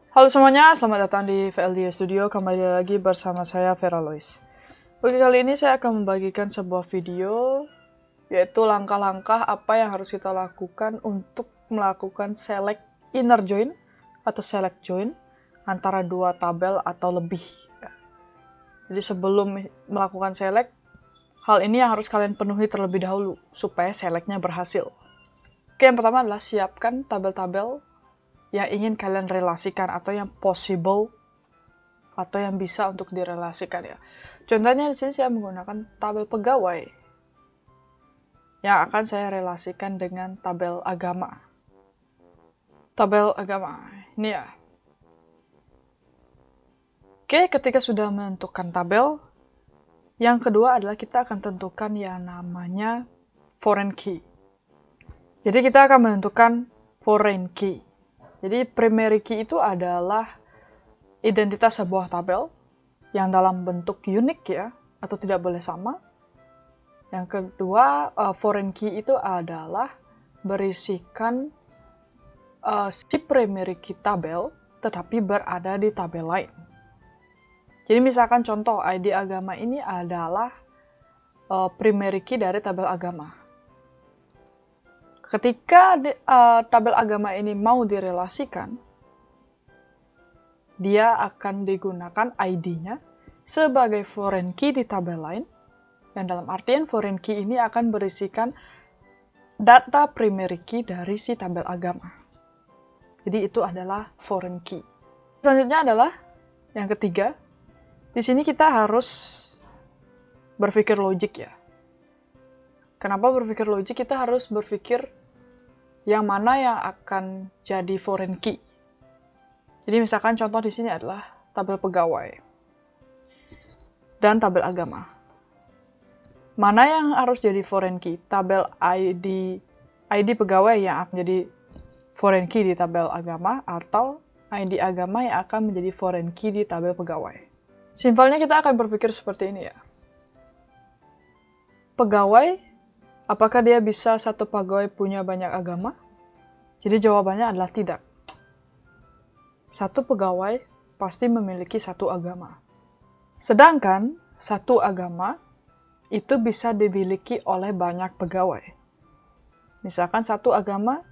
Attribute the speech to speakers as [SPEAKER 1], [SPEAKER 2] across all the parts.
[SPEAKER 1] Halo semuanya, selamat datang di VLDA Studio. Kembali lagi bersama saya Vera Lois. Oke, kali ini saya akan membagikan sebuah video, yaitu langkah-langkah apa yang harus kita lakukan untuk melakukan select inner join atau select join antara dua tabel atau lebih. Jadi sebelum melakukan select, hal ini yang harus kalian penuhi terlebih dahulu supaya selectnya berhasil. Oke, yang pertama adalah siapkan tabel-tabel yang ingin kalian relasikan atau yang possible atau yang bisa untuk direlasikan ya. Contohnya di sini saya menggunakan tabel pegawai yang akan saya relasikan dengan tabel agama. Tabel agama ini ya. Oke, ketika sudah menentukan tabel, yang kedua adalah kita akan tentukan yang namanya foreign key. Jadi kita akan menentukan foreign key. Jadi primary key itu adalah identitas sebuah tabel yang dalam bentuk unik ya, atau tidak boleh sama. Yang kedua, foreign key itu adalah berisikan si primary key tabel, tetapi berada di tabel lain. Jadi misalkan contoh, ID agama ini adalah primary key dari tabel agama. Ketika tabel agama ini mau direlasikan, dia akan digunakan ID-nya sebagai foreign key di tabel lain, yang dalam artian foreign key ini akan berisikan data primary key dari si tabel agama. Jadi itu adalah foreign key. Selanjutnya adalah yang ketiga. Di sini kita harus berpikir logik ya. Kenapa berpikir logik? Kita harus berpikir yang mana yang akan jadi foreign key. Jadi misalkan contoh di sini adalah tabel pegawai dan tabel agama. Mana yang harus jadi foreign key? Tabel ID pegawai yang akan jadi foreign key di tabel agama, atau ID agama yang akan menjadi foreign key di tabel pegawai. Simpelnya kita akan berpikir seperti ini ya. Pegawai, apakah dia bisa satu pegawai punya banyak agama? Jadi jawabannya adalah tidak. Satu pegawai pasti memiliki satu agama. Sedangkan satu agama itu bisa dimiliki oleh banyak pegawai. Misalkan satu agama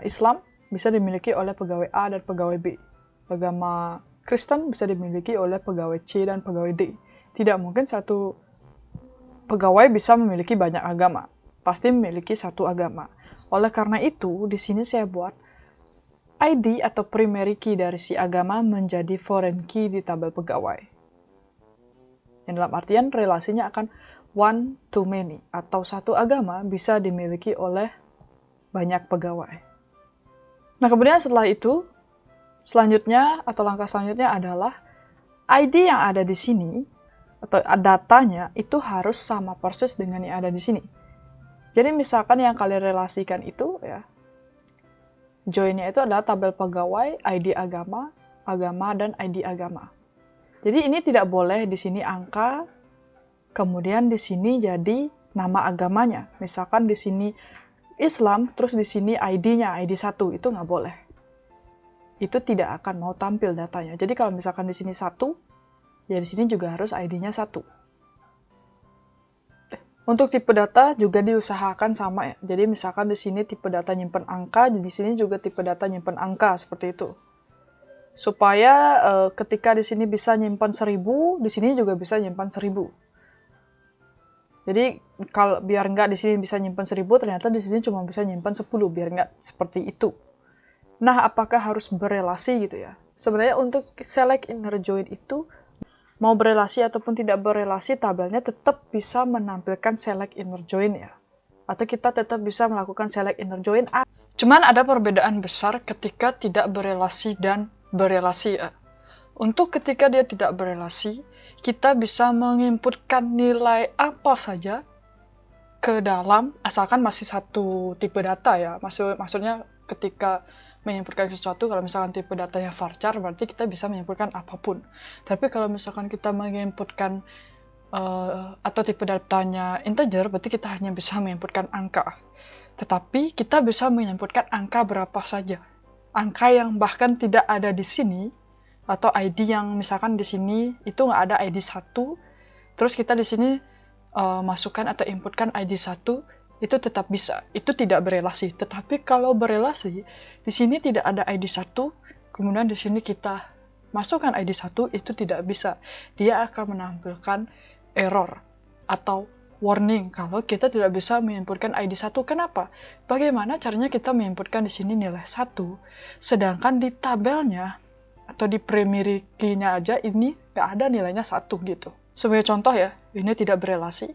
[SPEAKER 1] Islam bisa dimiliki oleh pegawai A dan pegawai B. Agama Kristen bisa dimiliki oleh pegawai C dan pegawai D. Tidak mungkin satu pegawai bisa memiliki banyak agama. Pasti memiliki satu agama. Oleh karena itu, di sini saya buat ID atau primary key dari si agama menjadi foreign key di tabel pegawai. Yang dalam artian relasinya akan one to many, atau satu agama bisa dimiliki oleh banyak pegawai. Nah, kemudian setelah itu, selanjutnya atau langkah selanjutnya adalah ID yang ada di sini atau datanya itu harus sama persis dengan yang ada di sini. Jadi misalkan yang kalian relasikan itu ya, joinnya itu adalah tabel pegawai, ID agama, dan ID agama. Jadi ini tidak boleh di sini angka, kemudian di sini jadi nama agamanya. Misalkan di sini Islam, terus di sini ID-nya, ID 1, itu nggak boleh. Itu tidak akan mau tampil datanya. Jadi kalau misalkan di sini 1, ya di sini juga harus ID-nya 1. Untuk tipe data juga diusahakan sama ya. Jadi misalkan di sini tipe data nyimpen angka, di sini juga tipe data nyimpen angka, seperti itu. Supaya ketika di sini bisa nyimpan 1000, di sini juga bisa nyimpan 1000. Jadi kalau biar nggak di sini bisa nyimpan 1000, ternyata di sini cuma bisa nyimpan 10, biar nggak seperti itu. Nah, apakah harus berelasi gitu ya? Sebenarnya untuk select inner join itu, mau berelasi ataupun tidak berelasi, tabelnya tetap bisa menampilkan select inner join ya. Atau kita tetap bisa melakukan select inner join. Cuman ada perbedaan besar ketika tidak berelasi dan berelasi ya. Untuk ketika dia tidak berelasi, kita bisa menginputkan nilai apa saja ke dalam, asalkan masih satu tipe data ya. Maksudnya ketika menginputkan sesuatu, kalau misalkan tipe datanya varchar, berarti kita bisa menginputkan apapun. Tapi kalau misalkan kita menginputkan atau tipe datanya integer, berarti kita hanya bisa menginputkan angka. Tetapi kita bisa menginputkan angka berapa saja. angka yang bahkan tidak ada di sini, atau ID yang misalkan di sini itu nggak ada ID 1, terus kita di sini masukkan atau inputkan ID 1, itu tetap bisa. Itu tidak berelasi. Tetapi kalau berelasi, di sini tidak ada ID 1, kemudian di sini kita masukkan ID 1, itu tidak bisa. Dia akan menampilkan error atau warning kalau kita tidak bisa menginputkan ID 1. Kenapa? Bagaimana caranya kita menginputkan di sini nilai 1, sedangkan di tabelnya atau di primary key-nya aja ini nggak ada nilainya 1 gitu. Sebagai contoh ya, ini tidak berelasi.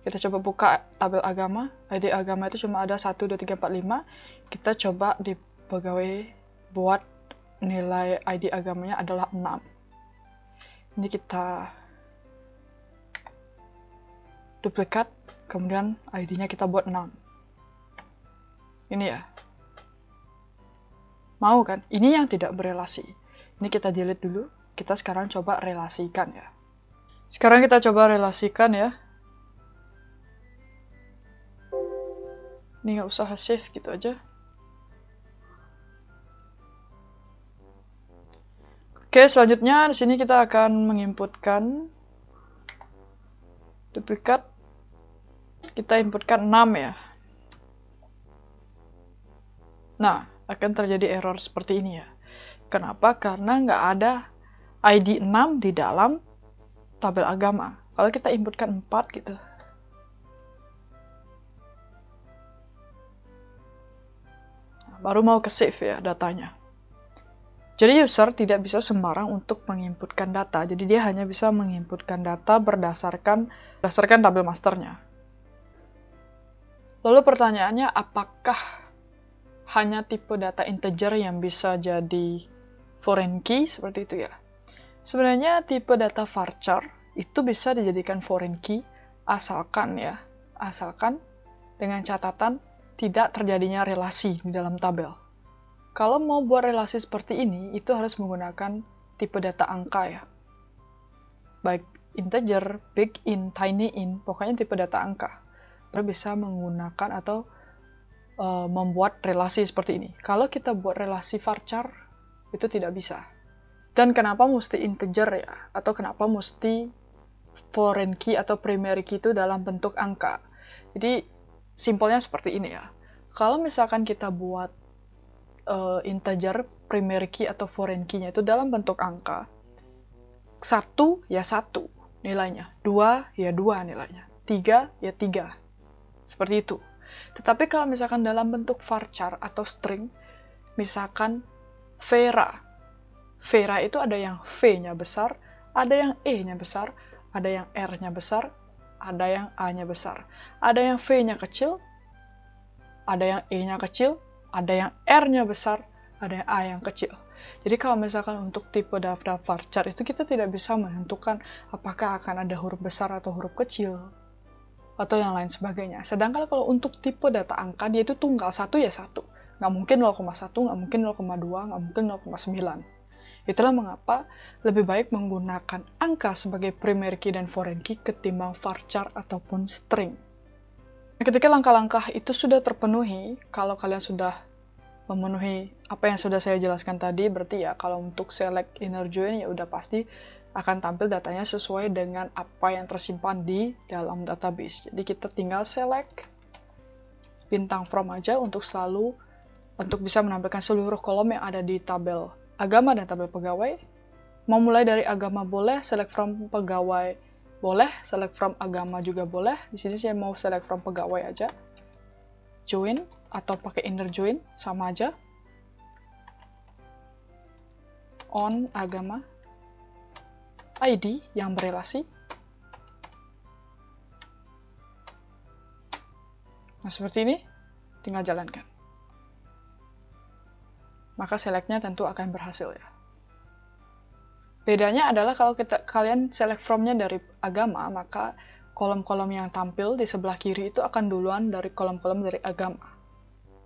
[SPEAKER 1] Kita coba buka tabel agama, ID agama itu cuma ada 1, 2, 3, 4, 5. Kita coba di pegawai buat nilai ID agamanya adalah 6. Ini kita duplikat, kemudian ID-nya kita buat 6. Ini ya. Mau kan? Ini yang tidak berelasi. Ini kita delete dulu. Kita sekarang coba relasikan ya. Sekarang kita coba relasikan ya. Ini nggak usah save gitu aja. Oke, selanjutnya di sini kita akan menginputkan duplikat. Kita inputkan 6 ya. Nah, akan terjadi error seperti ini ya. Kenapa? Karena nggak ada ID 6 di dalam tabel agama. Kalau kita inputkan 4 gitu. Nah, baru mau ke save ya datanya. Jadi user tidak bisa sembarang untuk menginputkan data. Jadi dia hanya bisa menginputkan data berdasarkan tabel masternya. Lalu pertanyaannya, apakah hanya tipe data integer yang bisa jadi foreign key seperti itu ya? Sebenarnya tipe data varchar itu bisa dijadikan foreign key asalkan dengan catatan tidak terjadinya relasi di dalam tabel. Kalau mau buat relasi seperti ini, itu harus menggunakan tipe data angka ya. Baik integer, big int, tiny int, pokoknya tipe data angka. Baru bisa menggunakan atau membuat relasi seperti ini. Kalau kita buat relasi varchar, itu tidak bisa. Dan kenapa mesti integer ya? Atau kenapa mesti foreign key atau primary key itu dalam bentuk angka? Jadi, simpelnya seperti ini ya. Kalau misalkan kita buat integer, primary key atau foreign key-nya itu dalam bentuk angka, 1 ya 1 nilainya, 2 ya 2 nilainya, 3 ya 3. Seperti itu. Tetapi kalau misalkan dalam bentuk varchar atau string, misalkan Vera. Vera itu ada yang V-nya besar, ada yang E-nya besar, ada yang R-nya besar, ada yang A-nya besar. Ada yang V-nya kecil, ada yang E-nya kecil, ada yang R-nya besar, ada yang A yang kecil. Jadi kalau misalkan untuk tipe data varchar itu kita tidak bisa menentukan apakah akan ada huruf besar atau huruf kecil, atau yang lain sebagainya. Sedangkan kalau untuk tipe data angka, dia itu tunggal, 1 ya 1. Nggak mungkin 0,1, nggak mungkin 0,2, nggak mungkin 0,9. Itulah mengapa lebih baik menggunakan angka sebagai primary key dan foreign key ketimbang varchar ataupun string. Ketika langkah-langkah itu sudah terpenuhi, kalau kalian sudah memenuhi apa yang sudah saya jelaskan tadi, berarti ya kalau untuk select inner join ya udah pasti akan tampil datanya sesuai dengan apa yang tersimpan di dalam database. Jadi kita tinggal select bintang from aja untuk bisa menampilkan seluruh kolom yang ada di tabel agama dan tabel pegawai. Mau mulai dari agama boleh, select from pegawai boleh, select from agama juga boleh. Di sini saya mau select from pegawai aja. Join atau pakai inner join sama aja. On agama. ID yang berelasi. Nah, seperti ini, tinggal jalankan. Maka select-nya tentu akan berhasil ya. Bedanya adalah kalau kalian select from-nya dari agama, maka kolom-kolom yang tampil di sebelah kiri itu akan duluan dari kolom-kolom dari agama.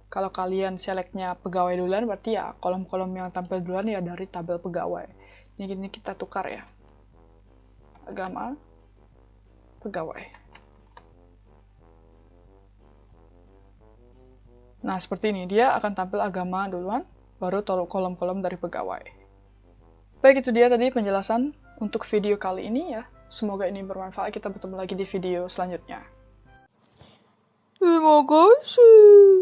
[SPEAKER 1] Kalau kalian select-nya pegawai duluan, berarti ya kolom-kolom yang tampil duluan ya dari tabel pegawai. Ini kita tukar ya. Agama, pegawai. Nah, seperti ini. Dia akan tampil agama duluan, baru kolom-kolom dari pegawai. Baik, itu dia tadi penjelasan untuk video kali ini ya. Semoga ini bermanfaat. Kita bertemu lagi di video selanjutnya.
[SPEAKER 2] Terima kasih.